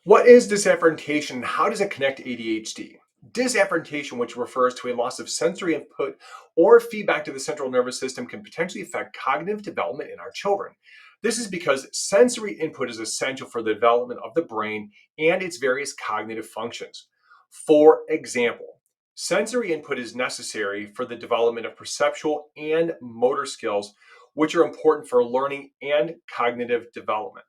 What is disafferentation and how does it connect to ADHD? Disafferentation, which refers to a loss of sensory input or feedback to the central nervous system, can potentially affect cognitive development in our children. This is because sensory input is essential for the development of the brain and its various cognitive functions. For example, sensory input is necessary for the development of perceptual and motor skills, which are important for learning and cognitive development.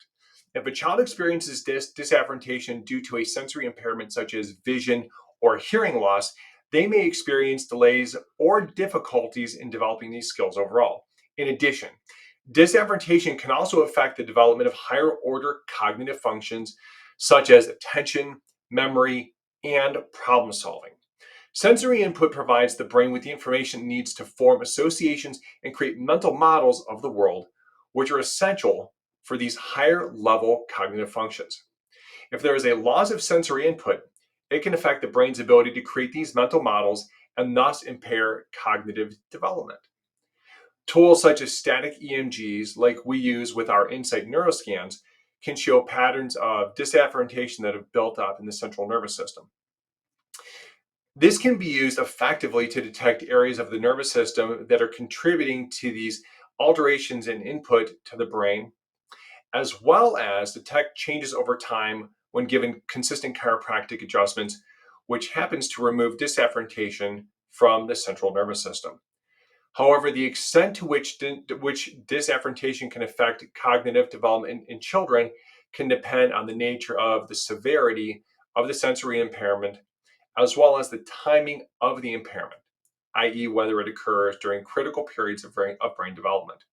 If a child experiences disafferentation due to a sensory impairment such as vision or hearing loss, they may experience delays or difficulties in developing these skills overall. In addition, disafferentation can also affect the development of higher order cognitive functions such as attention, memory, and problem solving. Sensory input provides the brain with the information it needs to form associations and create mental models of the world, which are essential for these higher level cognitive functions. If there is a loss of sensory input, it can affect the brain's ability to create these mental models and thus impair cognitive development. Tools such as static EMGs, like we use with our Insight neuroscans, can show patterns of disafferentation that have built up in the central nervous system. This can be used effectively to detect areas of the nervous system that are contributing to these alterations in input to the brain, as well as detect changes over time when given consistent chiropractic adjustments, which happens to remove disafferentation from the central nervous system. However, the extent to which disafferentation can affect cognitive development in children can depend on the nature of the severity of the sensory impairment, as well as the timing of the impairment, i.e., whether it occurs during critical periods of brain development.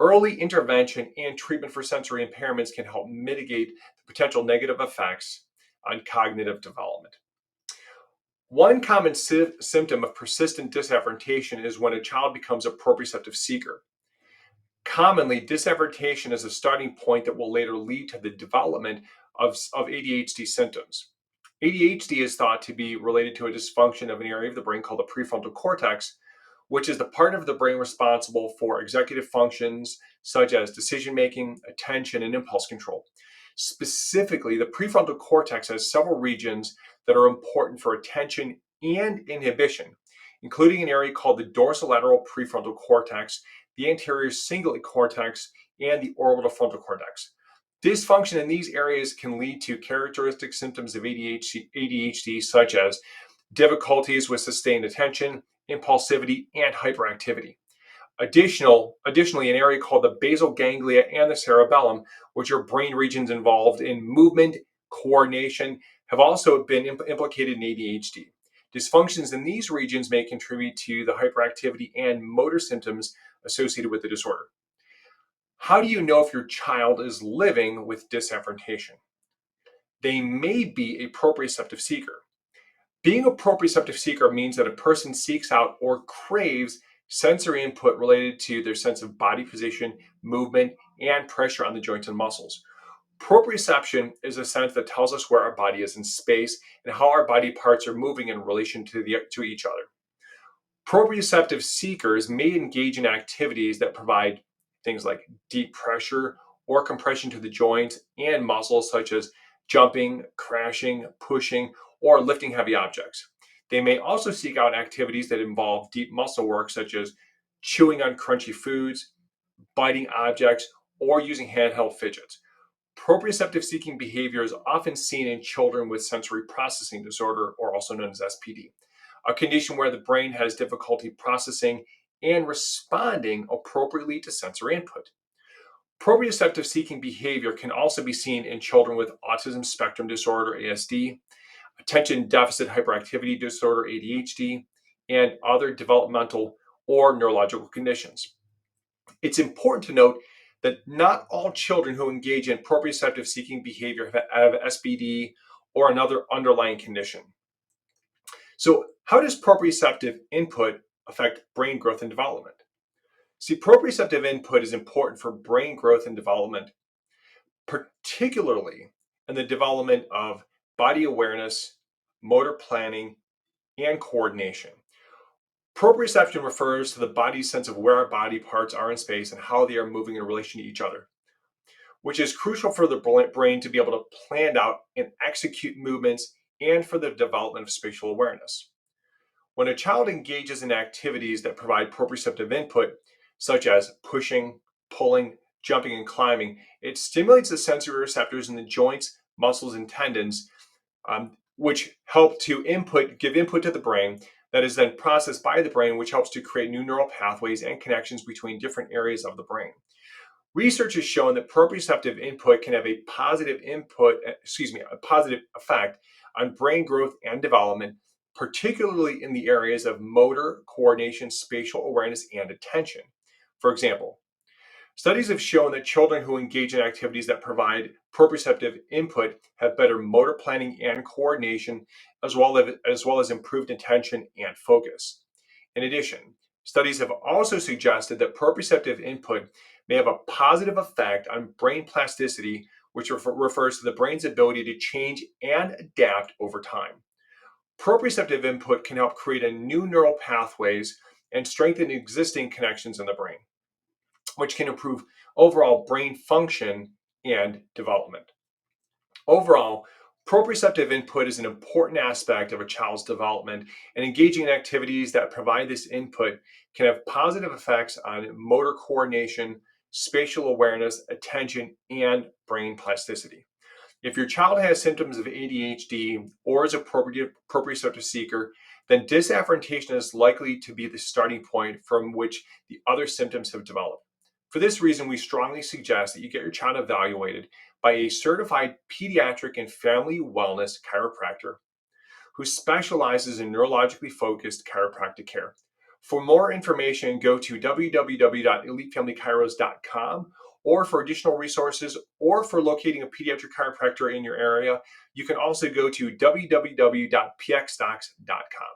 Early intervention and treatment for sensory impairments can help mitigate the potential negative effects on cognitive development. One common symptom of persistent disafferentation is when a child becomes a proprioceptive seeker. Commonly, disafferentation is a starting point that will later lead to the development of ADHD symptoms. ADHD is thought to be related to a dysfunction of an area of the brain called the prefrontal cortex, which is the part of the brain responsible for executive functions such as decision making, attention, and impulse control. Specifically, the prefrontal cortex has several regions that are important for attention and inhibition, including an area called the dorsolateral prefrontal cortex, the anterior cingulate cortex, and the orbitofrontal cortex. Dysfunction in these areas can lead to characteristic symptoms of ADHD such as difficulties with sustained attention, impulsivity, and hyperactivity. Additionally, an area called the basal ganglia and the cerebellum, which are brain regions involved in movement, coordination, have also been implicated in ADHD. Dysfunctions in these regions may contribute to the hyperactivity and motor symptoms associated with the disorder. How do you know if your child is living with disafferentation? They may be a proprioceptive seeker. Being a proprioceptive seeker means that a person seeks out or craves sensory input related to their sense of body position, movement, and pressure on the joints and muscles. Proprioception is a sense that tells us where our body is in space and how our body parts are moving in relation to each other. Proprioceptive seekers may engage in activities that provide things like deep pressure or compression to the joints and muscles, such as jumping, crashing, pushing, or lifting heavy objects. They may also seek out activities that involve deep muscle work, such as chewing on crunchy foods, biting objects, or using handheld fidgets. Proprioceptive seeking behavior is often seen in children with sensory processing disorder, or also known as SPD, a condition where the brain has difficulty processing and responding appropriately to sensory input. Proprioceptive seeking behavior can also be seen in children with autism spectrum disorder, ASD, attention deficit hyperactivity disorder, ADHD, and other developmental or neurological conditions. It's important to note that not all children who engage in proprioceptive seeking behavior have SPD or another underlying condition. So, how does proprioceptive input affect brain growth and development? See, proprioceptive input is important for brain growth and development, particularly in the development of body awareness, motor planning, and coordination. Proprioception refers to the body's sense of where our body parts are in space and how they are moving in relation to each other. which is crucial for the brain to be able to plan out and execute movements and for the development of spatial awareness. When a child engages in activities that provide proprioceptive input, such as pushing, pulling, jumping, and climbing, it stimulates the sensory receptors in the joints, muscles, and tendons, which help to give input to the brain that is then processed by the brain, which helps to create new neural pathways and connections between different areas of the brain. Research has shown that proprioceptive input can have a a positive effect on brain growth and development, particularly in the areas of motor, coordination, spatial awareness, and attention. For example, studies have shown that children who engage in activities that provide proprioceptive input have better motor planning and coordination, as well as improved attention and focus. In addition, studies have also suggested that proprioceptive input may have a positive effect on brain plasticity, which refers to the brain's ability to change and adapt over time. Proprioceptive input can help create a new neural pathways and strengthen existing connections in the brain, which can improve overall brain function and development. Overall, proprioceptive input is an important aspect of a child's development, and engaging in activities that provide this input can have positive effects on motor coordination, spatial awareness, attention, and brain plasticity. If your child has symptoms of ADHD or is a proprioceptive seeker, then disafferentation is likely to be the starting point from which the other symptoms have developed. For this reason, we strongly suggest that you get your child evaluated by a certified pediatric and family wellness chiropractor who specializes in neurologically focused chiropractic care. For more information, go to www.elitefamilychiros.com, or for additional resources or for locating a pediatric chiropractor in your area, you can also go to www.pxdocs.com.